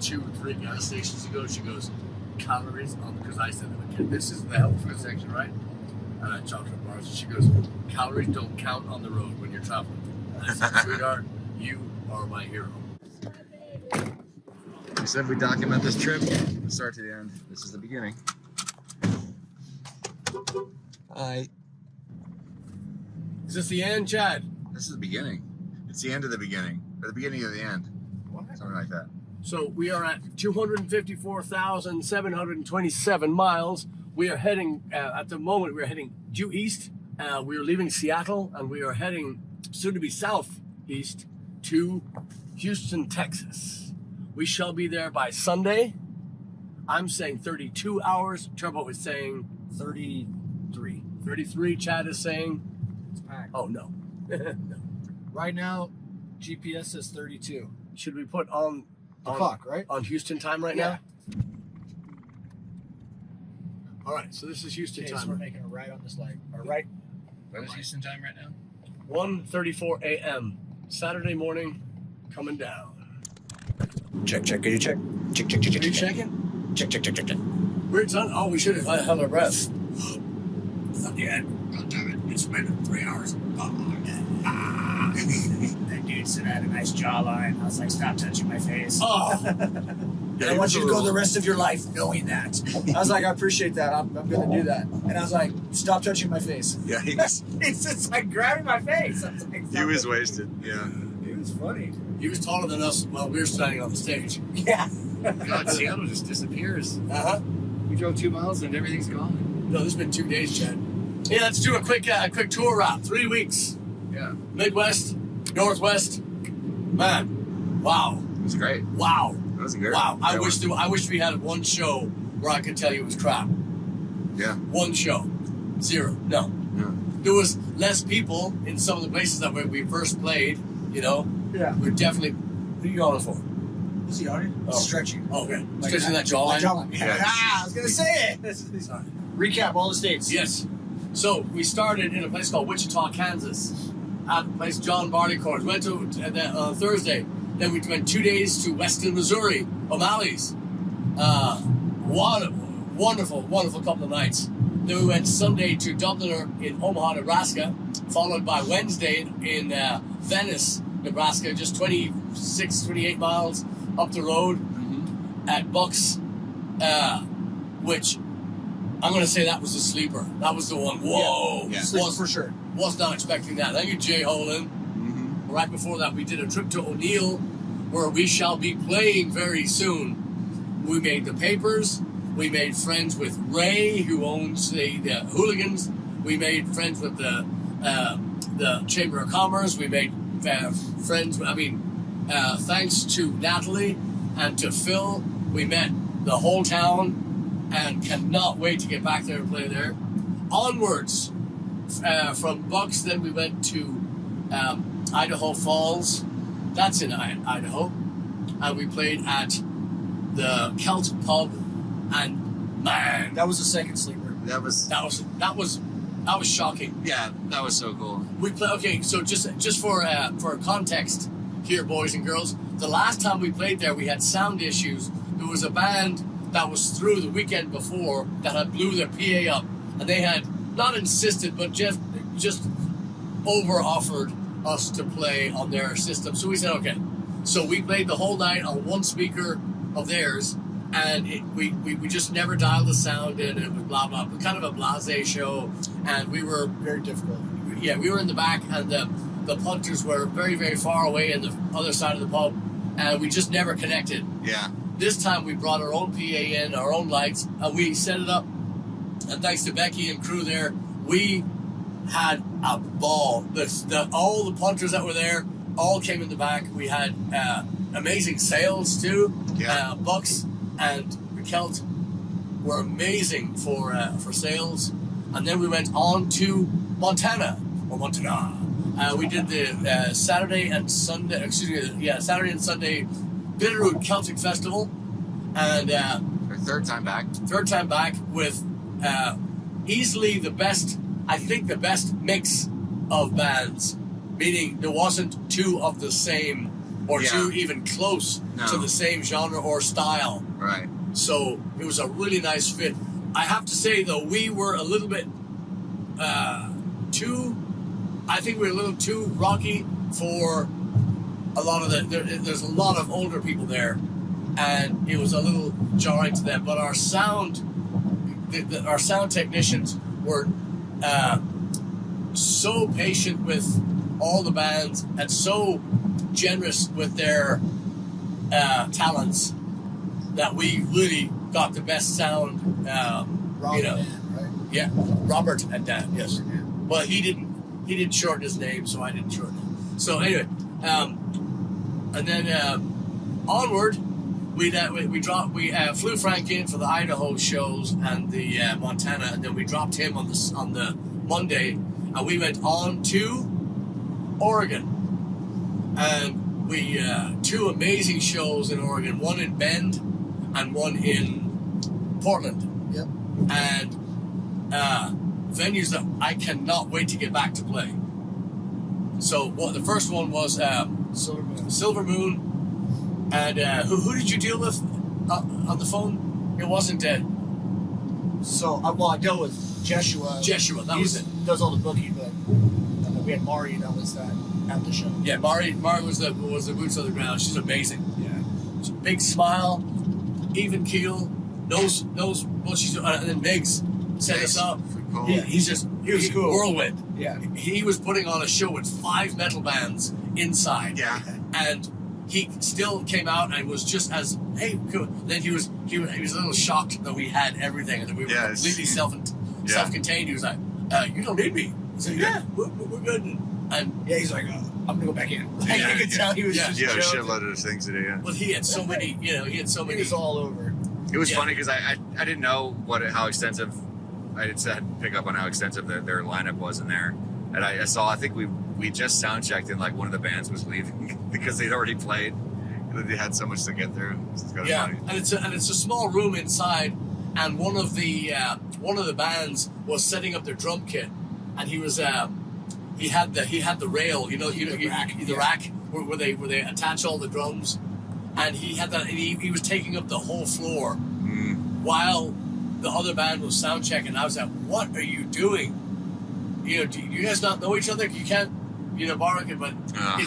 2 or 3 gas stations ago. She goes, calories on, because I said, this is the health food section, right? And I chocolate bars. And she goes, calories don't count on the road when you're traveling. And I said, sweetheart, you are my hero. We said we document this trip from the start to the end. This is the beginning. Hi. Is this the end, Chad? This is the beginning. It's the end of the beginning. Or the beginning of the end. What? Something like that. So we are at 254,727 miles. We are heading, at the moment, we're heading due east. We are leaving Seattle and we are heading soon to be southeast to Houston, Texas. We shall be there by Sunday. I'm saying 32 hours. Turbo is saying 33. 33, Chad is saying. It's packed. Oh, no. No. Right now, GPS says 32. Should we put on clock, right? On Houston time right now? All right, so this is Houston Okay, time. so we're making a right on this light. All right. What is Houston time right now? 1:34 a.m. Saturday morning, coming down. Check. Can you check? Check. Are you checking? Check. We're done. Oh, we should have held our breath. Not yet. God damn it. It's been 3 hours. That dude said I had a nice jawline. I was like, stop touching my face. Oh, I want you to go the rest of your life knowing that. I was like, I appreciate that. I'm going to do that. And I was like, stop touching my face. Yeah, he was He's just like grabbing my face. I was like, wasted. Yeah. It was funny. he was taller than us while we were standing on the stage. Yeah. God, Seattle just disappears. Uh-huh. We drove 2 miles and everything's gone. No, this has been 2 days, Chad. Yeah, let's do a quick tour wrap. 3 weeks. Yeah. Midwest, Northwest. Man, wow. It was great. Wow. That was great. Wow. I wish we had one show where I could tell you it was crap. Yeah. One show. 0. No. Yeah. There was less people in some of the places that we first played, you know. Yeah. We're definitely. What are you going for? Is he on it? Oh. Stretching. Oh, okay. Like Stretching that jawline. Jawline. Yeah. Ah, I was going to say it. Recap all the states. Yes. So we started in a place called Wichita, Kansas, at the place John Barleycorn. Went to Thursday. Then we went 2 days to Weston, Missouri, O'Malley's. Wonderful couple of nights. Then we went Sunday to Dubliner in Omaha, Nebraska, followed by Wednesday in Venice, Nebraska, just 28 miles up the road at Bucks, which I'm going to say that was a sleeper. That was the one. Whoa. Yeah. Sleeper for sure. Was not expecting that. Thank you, Jay Holland. Right before that, we did a trip to O'Neill, where we shall be playing very soon. We made the papers. We made friends with Ray, who owns the Hooligans. We made friends with the Chamber of Commerce. We made friends. Thanks to Natalie and to Phil, we met the whole town and cannot wait to get back there and play there. Onwards from Bucks, then we went to Idaho Falls. That's in Idaho. And we played at the Celt Pub. And man, That was the second sleeper. That was shocking. yeah, that was so cool. We play. Okay, so just for context here, boys and girls, the last time we played there, we had sound issues. There was a band that was through the weekend before that had blew their PA up, and they had not insisted, but just over offered us to play on their system. So we said okay. So we played the whole night on one speaker of theirs. And we just never dialed the sound in. It was blah, blah, kind of a blasé show. And we were Very difficult. Yeah, we were in the back, and the punters were very, very far away in the other side of the pub. And we just never connected. Yeah. This time we brought our own PA in, our own lights, and we set it up. And thanks to Becky and crew there, we had a ball. All the punters that were there all came in the back. We had amazing sales too. Yeah. Bucks and the Celt were amazing for sales. And then we went on to Montana. We did the Saturday and Sunday Bitterroot Celtic Festival. And Our third time back with easily the best mix of bands, meaning there wasn't two of the same or two even close to the same genre or style. Right. So it was a really nice fit. I have to say, though, we were a little bit I think we were a little too rocky for a lot of there's a lot of older people there, and it was a little jarring to them. But our sound technicians were so patient with all the bands and so generous with their talents that we really got the best sound. Robert and Dan, right? Yeah, Robert and Dan. Yes. Well, he didn't shorten his name, so I didn't shorten it. So anyway, and then onward, we flew Frank in for the Idaho shows and the Montana, and then we dropped him on the Monday, and we went on to Oregon, and we two amazing shows in Oregon, one in Bend and one in Portland. Yep. And venues that I cannot wait to get back to play. So the first one was Silver Moon, and who did you deal with on the phone? It wasn't So I dealt with Jeshua. That was it. Does all the booking, but we had Mari that was at the show. Yeah, Mari was the boots on the ground. She's amazing. Yeah. Big smile, even keel, knows what she's doing. And then Miggs set us up. Cool. He was cool. Whirlwind. Yeah. He was putting on a show with 5 metal bands inside. Yeah. And he still came out and was just as cool. Then he was a little shocked that we had everything and that we were completely self-contained. He was like, "You don't need me." I said, "Yeah, we're good." And he's like, "I'm gonna go back in." Yeah, you could tell he was just a joking. shitload of things today. Yeah. Well, he had so many. He was all over. It was funny because I didn't know how extensive. I had to pick up on how extensive their lineup was in there, and I think we just sound checked and like one of the bands was leaving because they'd already played. They had so much to get through. Funny. And it's a small room inside, and one of the bands was setting up their drum kit, and he was he had the rail, the rack where they attach all the drums, and he had that, and he was taking up the whole floor while the other band was sound checking. I was like, "What are you doing? Do you guys not know each other? You can't, borrow it, but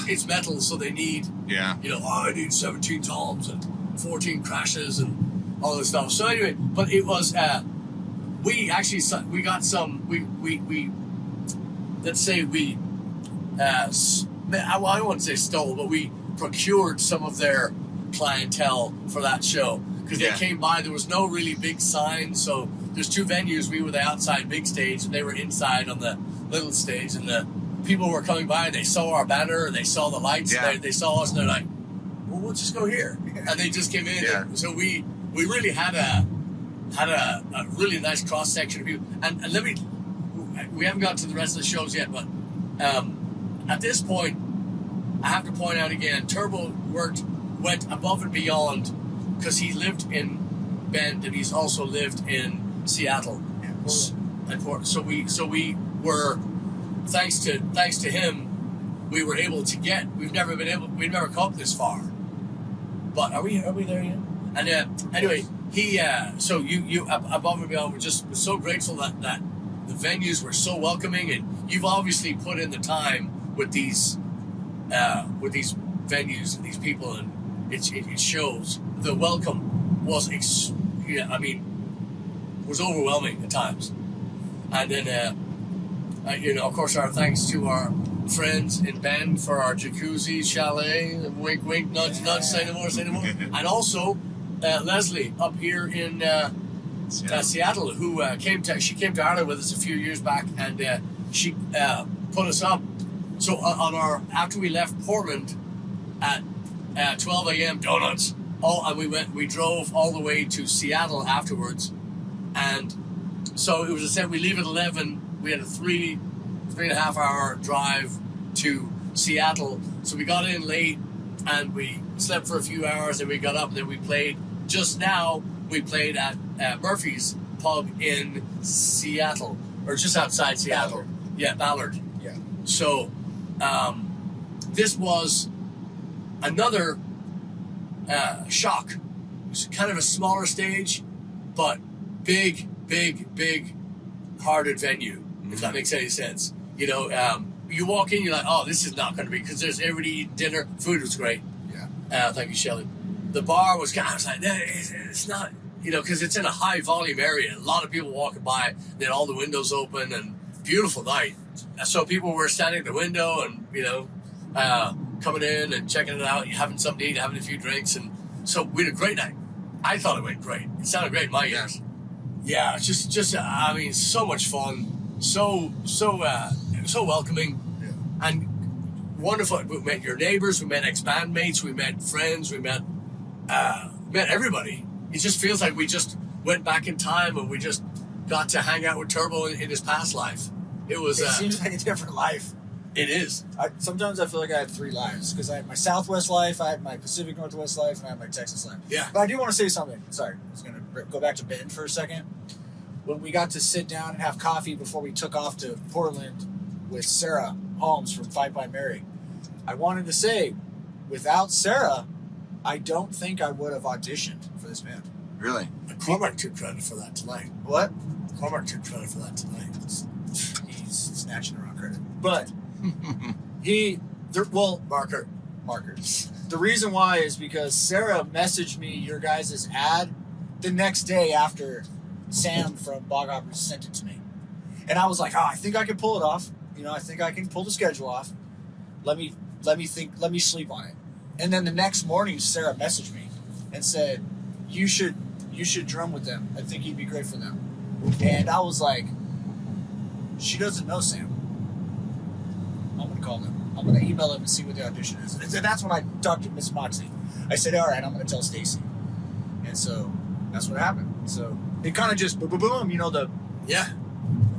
it's metal, so they need, I need 17 toms and 14 crashes and all this stuff." So anyway, but it was, we got some, let's say I don't want to say stole, but we procured some of their clientele for that show. Because they came by, there was no really big sign, so there's 2 venues. We were the outside big stage, and they were inside on the little stage, and the people were coming by, and they saw our banner, and they saw the lights, and they saw us, and they're like, "Well, we'll just go here." And they just came in, and so we really had a really nice cross-section of people. And we haven't got to the rest of the shows yet, but at this point, I have to point out again, Turbo went above and beyond, because he lived in Bend and he's also lived in Seattle and Portland. So we were, thanks to him, we were able to get. We've never come this far. But are we there yet? And anyway, he you above and beyond. We're so grateful that the venues were so welcoming, and you've obviously put in the time with these venues and these people, and it shows. The welcome was was overwhelming at times. And then of course, our thanks to our friends in Bend for our jacuzzi chalet, wink wink, nudge nudge, say no more, and also Leslie up here in Seattle, who came to Ireland with us a few years back, and she put us up. So after we left Portland at 12 a.m. donuts. And we drove all the way to Seattle afterwards, and so it was we leave at 11. We had a 3.5 hour drive to Seattle, so we got in late and we slept for a few hours, and we got up, and then we played. Just now we played at Murphy's pub in Seattle, or just outside Seattle. Ballard. Yeah, Ballard. Yeah. So this was another shock. It was kind of a smaller stage, but big hearted venue, if that makes any sense. You know, you walk in, you're like, oh, this is not going to be, because there's everybody eating dinner. Food was great. Yeah. Thank you, Shelley. The bar was kind of, I was like, no, it's not, you know, because it's in a high volume area. A lot of people walking by, then all the windows open, and beautiful night. So people were standing at the window and, you know, coming in and checking it out, having something to eat, having a few drinks. And so we had a great night. I thought it went great. It sounded great in my ears. Yeah, it's just I mean, so much fun. So welcoming. Yeah. And wonderful. We met your neighbors, we met ex-bandmates, we met friends, we met everybody. It just feels like we just went back in time and we just got to hang out with Turbo in his past life. It was. It seems like a different life. It is. Sometimes I feel like I had 3 lives, because I had my Southwest life, I had my Pacific Northwest life, and I had my Texas life. Yeah. But I do want to say something. Sorry, I was going to go back to Ben for a second. When we got to sit down and have coffee before we took off to Portland with Sarah Holmes from Fight by Mary, I wanted to say, without Sarah, I don't think I would have auditioned for this band. Really? Cormac took credit for that tonight. What? Cormac took credit for that tonight. He's snatching around credit. But markers. The reason why is because Sarah messaged me your guys' ad the next day after Sam from Blaggards sent it to me. And I was like, I think I can pull it off. You know, I think I can pull the schedule off. Let me sleep on it. And then the next morning, Sarah messaged me and said, you should drum with them. I think you'd be great for them. And I was like, she doesn't know Sam. I'm going to call him. I'm going to email him and see what the audition is. And that's when I talked to Miss Moxie. I said, all right, I'm going to tell Stacy. And so that's what happened. So it kind of just boom, you know, Yeah.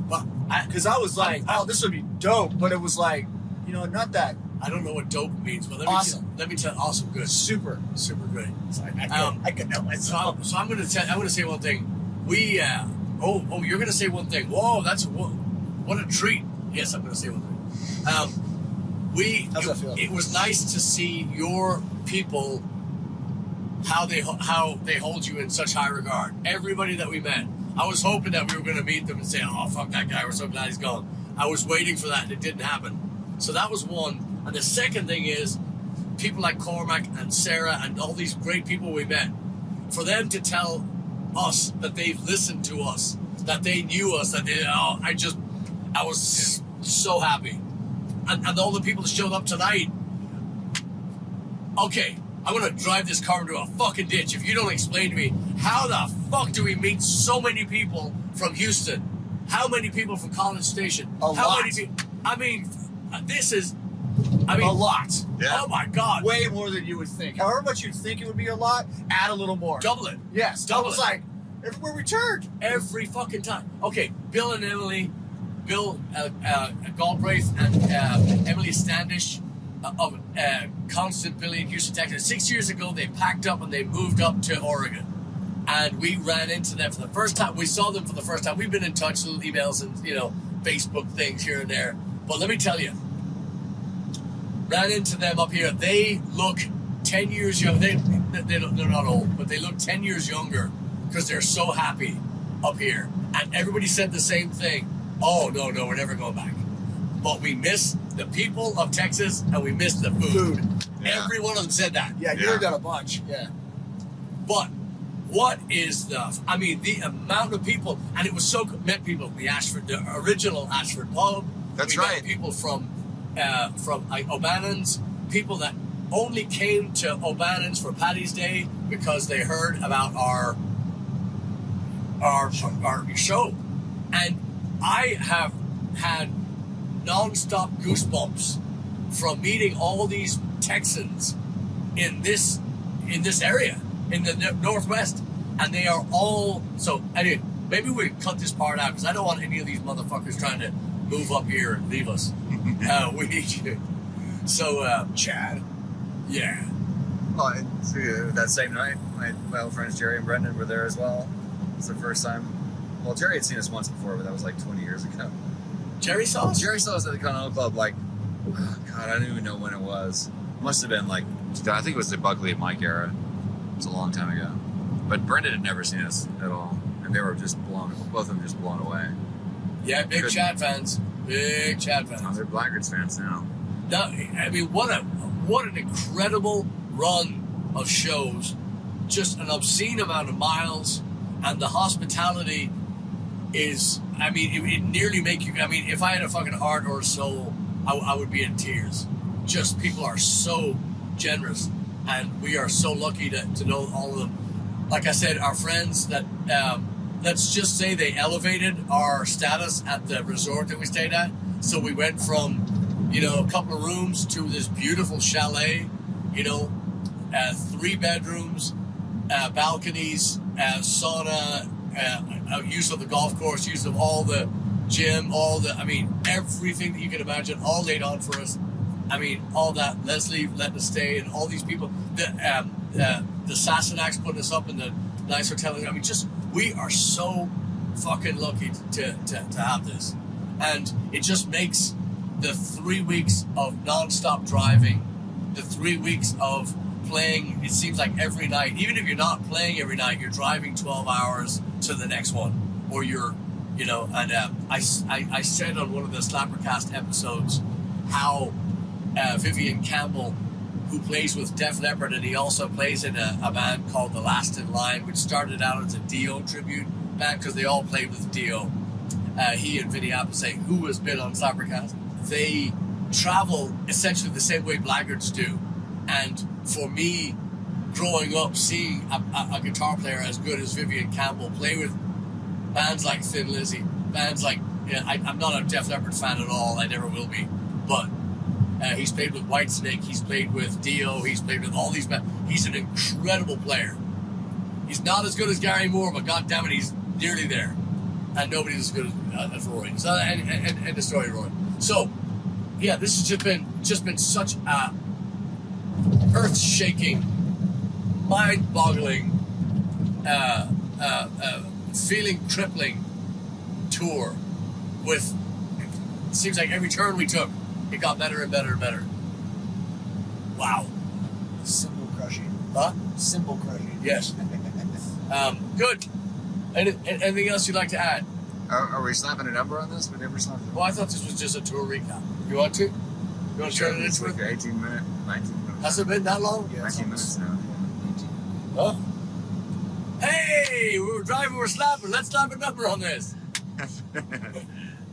Well, because I was like, oh, this would be dope. But it was like, you know, not that. I don't know what dope means, but let me tell awesome, good. Super great. So I could know myself. So I'm going to say one thing. We, you're going to say one thing. Whoa, what a treat. Yes, I'm going to say one thing. How's that feel? It was nice to see your people, how they hold you in such high regard. Everybody that we met, I was hoping that we were going to meet them and say, oh, fuck that guy, we're so glad he's gone. I was waiting for that, and it didn't happen. So that was one. And the second thing is, people like Cormac and Sarah and all these great people we met, for them to tell us that they've listened to us, that they knew us, that I was so happy. And all the people that showed up tonight, okay, I'm going to drive this car into a fucking ditch if you don't explain to me, how the fuck do we meet so many people from Houston? How many people from College Station? A lot. Many people? I mean, a lot. Yeah. Oh my God. Way more than you would think. However much you'd think it would be a lot, add a little more. Double it. Yes. Double I was it. like, everywhere we turned. Every fucking time. Okay, Bill and Emily, Bill Galbraith and Emily Standish of Constant Billy in Houston, Texas. 6 years ago, they packed up and they moved up to Oregon. And we ran into them for the first time. We saw them for the first time. We've been in touch, little emails and, you know, Facebook things here and there. But let me tell you, ran into them up here. They look 10 years young. They're not old, but they look 10 years younger because they're so happy up here. And everybody said the same thing. Oh, no, we're never going back. But we miss the people of Texas and we miss the food. Yeah. Every one of them said that. Yeah, you heard that a bunch. Yeah. But what is the amount of people, and it was so, met people from the original Ashford pub. That's we right. Met people from O'Bannon's, people that only came to O'Bannon's for Paddy's Day because they heard about our show. And I have had non-stop goosebumps from meeting all these Texans in this area, in the Northwest, and they are all, so anyway, maybe we cut this part out because I don't want any of these motherfuckers trying to move up here and leave us. We need you. So, Chad. Yeah. Well, that same night, my old friends Jerry and Brendan were there as well. It was the first time. Well, Jerry had seen us once before, but that was like 20 years ago. Jerry saw us? Jerry saw us at the Continental Club, like, oh God, I don't even know when it was. Must have been like I think it was the Buckley and Mike era. It was a long time ago. But Brendan had never seen us at all. And they were just both of them just blown away. Yeah, big Chad fans. Big Chad fans. Oh, they're Blaggards fans now. No, I mean, what an incredible run of shows. Just an obscene amount of miles. And the hospitality is, I mean, it nearly make you, I mean, if I had a fucking heart or a soul, I would be in tears. Just people are so generous. And we are so lucky to know all of them. Like I said, our friends that, let's just say they elevated our status at the resort that we stayed at. So we went from, you know, a couple of rooms to this beautiful chalet, you know, 3 bedrooms, balconies, sauna, use of the golf course, use of all the gym, I mean, everything that you can imagine, all laid on for us. I mean, all that, Leslie letting us stay, and all these people, the Sassanachs putting us up in the nice hotel. I mean, just, we are so fucking lucky to have this. And it just makes the 3 weeks of non-stop driving, the 3 weeks of playing, it seems like every night, even if you're not playing every night, you're driving 12 hours to the next one, or you're, you know, and I said on one of the SlapperCast episodes how Vivian Campbell, who plays with Def Leppard, and he also plays in a band called The Last in Line, which started out as a Dio tribute band because they all played with Dio. He and Vinny Applegate, who has been on SlapperCast, they travel essentially the same way Blaggards do. And for me, growing up, seeing a guitar player as good as Vivian Campbell play with bands like Thin Lizzy, bands like, you know, I'm not a Def Leppard fan at all, I never will be, but he's played with Whitesnake, he's played with Dio, he's played with all these bands. He's an incredible player. He's not as good as Gary Moore, but God damn it, he's nearly there. And nobody's as good as Roy. So, and the story, Roy. So, yeah, this has just been such a earth-shaking, mind-boggling, feeling crippling tour. With, it seems like every turn we took, it got better and better and better. Wow. Symbol crushing. Huh? Symbol crushing. Yes. Good. Anything else you'd like to add? Are we slapping a number on this? We never slapped it. Well, I thought this was just a tour recap. You want to? You want to turn it It's into like it? 18 minutes, 19 minutes. Has it been that long? Yeah, 19 minutes now. Huh? Hey, we were driving, we're slapping. Let's slap a number on this.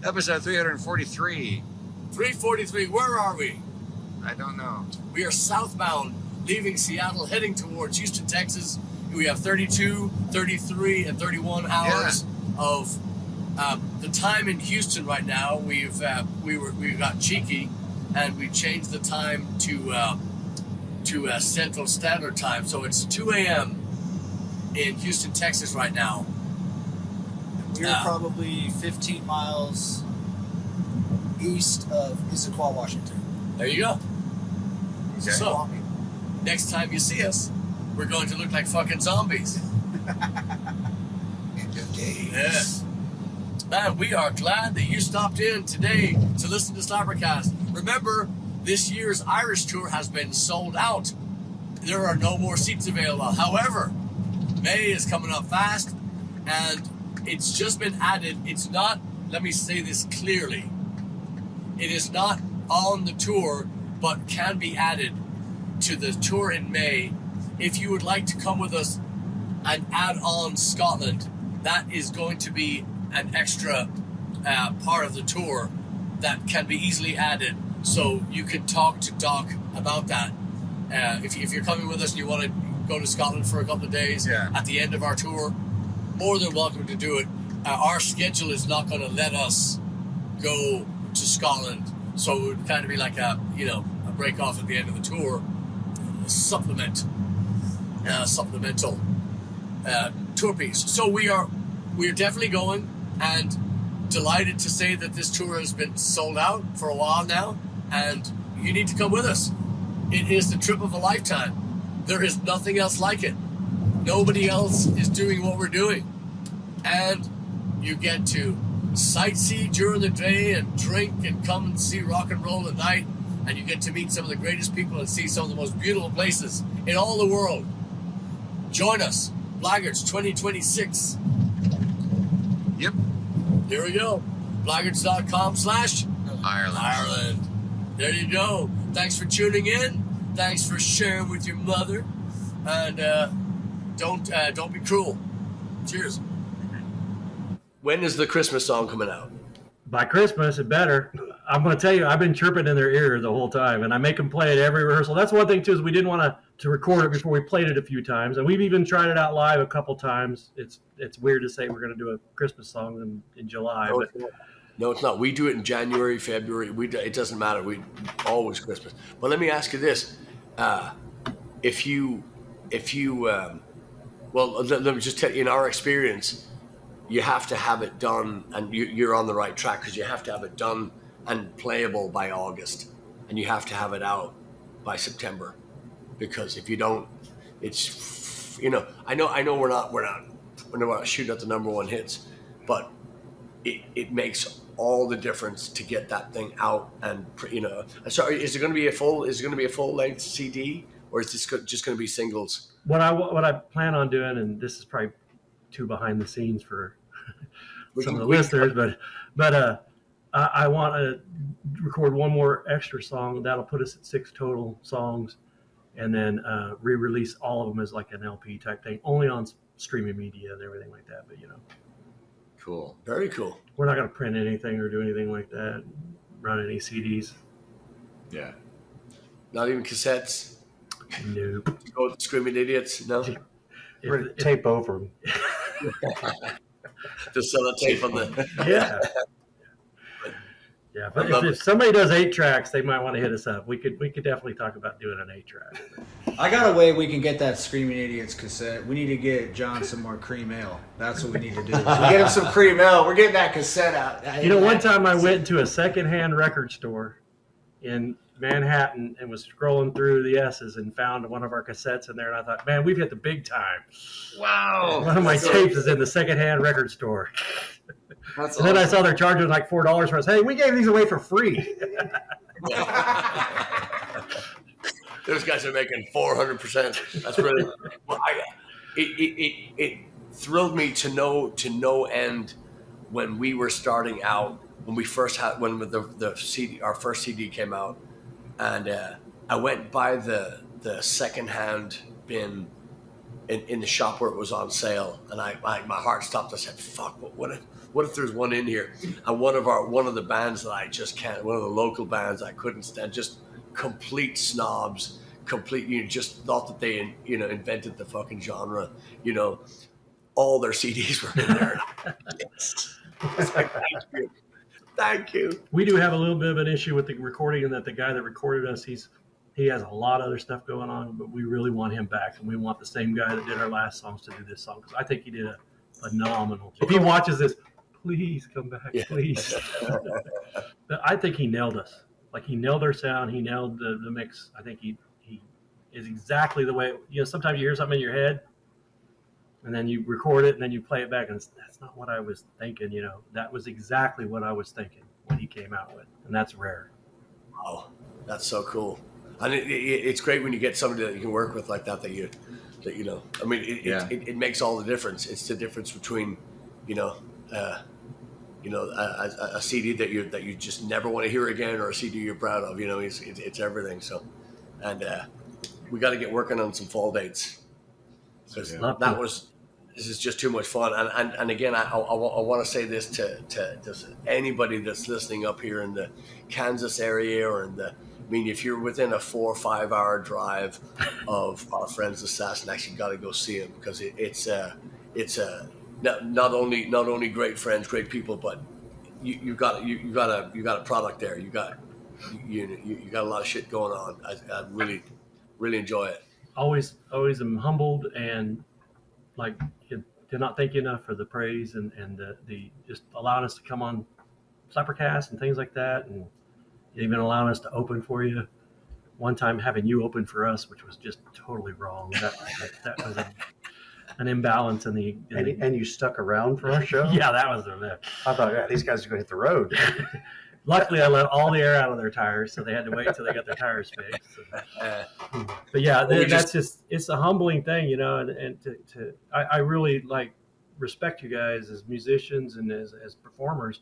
Episode 343. 343. Where are we? I don't know. We are southbound, leaving Seattle, heading towards Houston, Texas. We have 32, 33, and 31 hours of the time in Houston right now. We got cheeky, and we changed the time to Central Standard Time. So it's 2 a.m. in Houston, Texas right now. We're probably 15 miles east of Issaquah, Washington. There you go. Okay. So, next time you see us, we're going to look like fucking zombies. End of days. Yeah. Man, we are glad that you stopped in today to listen to SlapperCast. Remember, this year's Irish tour has been sold out. There are no more seats available. However, May is coming up fast, and it's just been added. It's not, let me say this clearly, it is not on the tour, but can be added to the tour in May. If you would like to come with us and add on Scotland, that is going to be an extra part of the tour that can be easily added. So you can talk to Doc about that. If you're coming with us and you want to go to Scotland for a couple of days at the end of our tour, more than welcome to do it. Our schedule is not going to let us go to Scotland, so it would kind of be like a break off at the end of the tour, a supplemental tour piece. So we are definitely going, and delighted to say that this tour has been sold out for a while now, and you need to come with us. It is the trip of a lifetime. There is nothing else like it. Nobody else is doing what we're doing. And you get to sightsee during the day and drink and come and see rock and roll at night. and you get to meet some of the greatest people and see some of the most beautiful places in all the world. Join us, Blaggards 2026. Yep. Here we go. Blaggards.com/Ireland. There you go. Thanks for tuning in. Thanks for sharing with your mother. And don't be cruel. Cheers. When is the Christmas song coming out? By Christmas, it better. I'm going to tell you, I've been chirping in their ear the whole time, and I make them play it every rehearsal. That's one thing, too, is we didn't want to record it before we played it a few times, and we've even tried it out live a couple times. It's weird to say we're going to do a Christmas song in July. No, it's not. We do it in January, February. It doesn't matter. We always Christmas. But let me ask you this: if you, well, let me just tell you. In our experience, you have to have it done, and you're on the right track because you have to have it done and playable by August, and you have to have it out by September, because if you don't, it's I know we're not shooting at the number one hits, but it makes all the difference to get that thing out. And sorry, is it going to be a full length CD, or is this just going to be singles? What I plan on doing, and this is probably too behind the scenes for some of the listeners, but I want to record one more extra song that'll put us at 6 total songs, and then re-release all of them as like an LP type thing, only on streaming media and everything like that. But Cool. Very cool. we're not going to print anything or do anything like that, run any CDs. Yeah. Not even cassettes. Nope. Go with the Screaming Idiots. No. If- if- Tape over them. Just sell a tape on the. Yeah. Yeah, but I love if somebody does 8 tracks, they might want to hit us up. We could definitely talk about doing an 8 track. I got a way we can get that Screaming Idiots cassette. We need to get John some more cream ale. That's what we need to do. We get him some cream ale. We're getting that cassette out. One time I went to a secondhand record store in Manhattan and was scrolling through the S's and found one of our cassettes in there, and I thought, man, we've hit the big time. Wow. One of my tapes is in the secondhand record store. That's And then I saw they're charging like $4 for us. Hey, we gave these away for free. Those guys are making 400%. That's really. Well, it thrilled me to no end when we were starting out, when the CD, our first CD came out, and I went by the secondhand bin in the shop where it was on sale, and my heart stopped. I said, "Fuck! What if there's one in here?" And one of the bands that I just can't, one of the local bands I couldn't stand, just complete snobs, just thought that they invented the fucking genre. All their CDs were in there. Yes. It's like, thank you. We do have a little bit of an issue with the recording, and that the guy that recorded us, he has a lot of other stuff going on, but we really want him back, and we want the same guy that did our last songs to do this song, because I think he did a phenomenal job. If he watches this, please come back, please. But I think he nailed us. Like, he nailed our sound, he nailed the mix. I think he is exactly the way. Sometimes you hear something in your head, and then you record it, and then you play it back, and that's not what I was thinking. That was exactly what I was thinking when he came out with, and that's rare. Oh, that's so cool. And it's great when you get somebody that you can work with like that. It makes all the difference. It's the difference between, a CD that you just never want to hear again, or a CD you're proud of. It's everything. So, and we got to get working on some fall dates, because this is just too much fun. And again, I want to say this to anybody that's listening up here in the Kansas area, or if you're within a 4 or 5 hour drive of our friends the Sassanachs, you got to go see them, because it's not only great friends, great people, but you got a product there. You got a lot of shit going on. I really enjoy it. Always am humbled, and like, cannot thank you enough for the praise and the just allowing us to come on SlapperCast and things like that, and even allowing us to open for you. One time having you open for us, which was just totally wrong. That was an imbalance in the. And you stuck around for our show? Yeah, that was the. I thought, these guys are going to hit the road. Luckily, I let all the air out of their tires, so they had to wait until they got their tires fixed. But yeah, it's a humbling thing, you know, and I really respect you guys as musicians and as performers.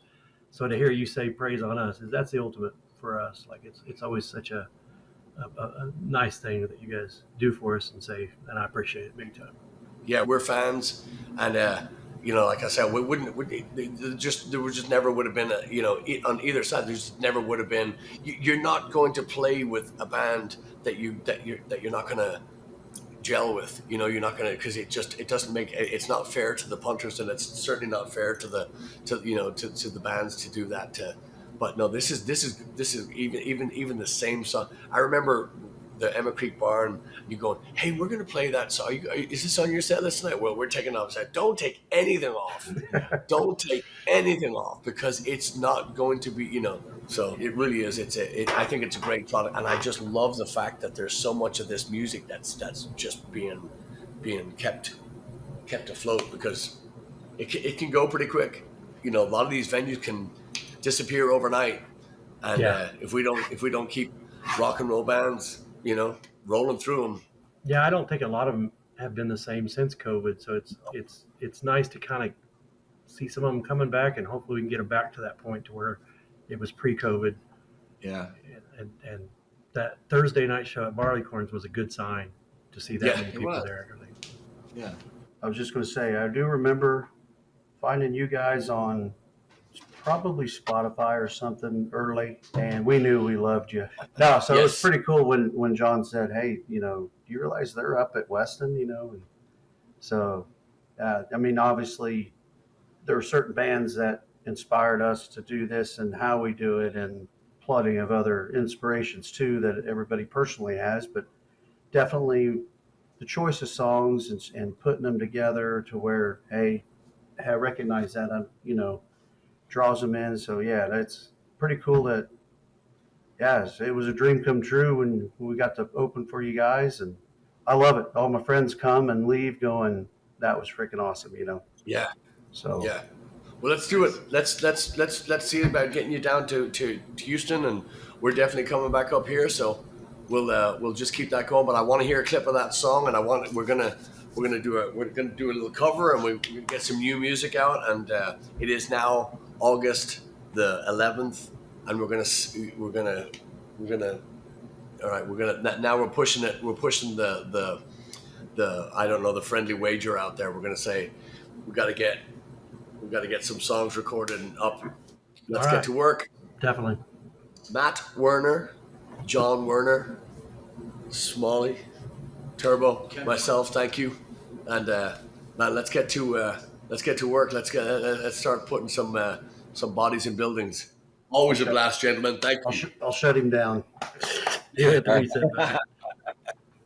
So to hear you say praise on us, that's the ultimate for us. Like it's always such a nice thing that you guys do for us and say, and I appreciate it big time. Yeah, we're fans, and you know, like I said, there just never would have been you know, on either side. There just never would have been. You're not going to play with a band that you're not going to gel with. You know, you're not going to, because it doesn't make, it's not fair to the punters, and it's certainly not fair to the bands to do that. But no, this is even the same song. I remember the Emma Creek Barn, you going, hey, we're going to play that song. Is this on your set list tonight? Well, we're taking off. I said, don't take anything off. Don't take anything off, because it's not going to be, you know. So it really is. I think it's a great product, and I just love the fact that there's so much of this music that's just being kept afloat, because it can go pretty quick. You know, a lot of these venues can disappear overnight, and if we don't keep rock and roll bands, you know, rolling through them. Yeah, I don't think a lot of them have been the same since COVID. So it's nice to kind of see some of them coming back, and hopefully we can get them back to that point to where it was pre-COVID. Yeah. And that Thursday night show at Barleycorns was a good sign to see that many people there. Yeah. I was just going to say, I do remember finding you guys on probably Spotify or something early, and we knew we loved you. No, so It was pretty cool when John said, hey, you know, do you realize they're up at Weston, you know? And so, I mean, obviously there were certain bands that inspired us to do this and how we do it, and plenty of other inspirations too that everybody personally has, but definitely the choice of songs and putting them together to where, hey, I recognize that, you know, draws them in. So yeah, that's pretty cool that, it was a dream come true when we got to open for you guys, and I love it. All my friends come and leave going, that was freaking awesome, you know? Yeah. So yeah. Well, let's do it. Let's see about getting you down to Houston, and we're definitely coming back up here. So we'll just keep that going. But I want to hear a clip of that song, and we're gonna do a little cover, and we're gonna get some new music out. And it is now August the 11th, and we're pushing it. We're pushing the I don't know, the friendly wager out there. We're gonna say we've got to get some songs recorded and up. Let's get to work. Definitely. Matt Werner, John Werner, Smalley, Turbo, myself, thank you. And man, let's get to work. Let's start putting some bodies in buildings. Always a blast, gentlemen. Thank you. I'll shut him down. You have to reset that.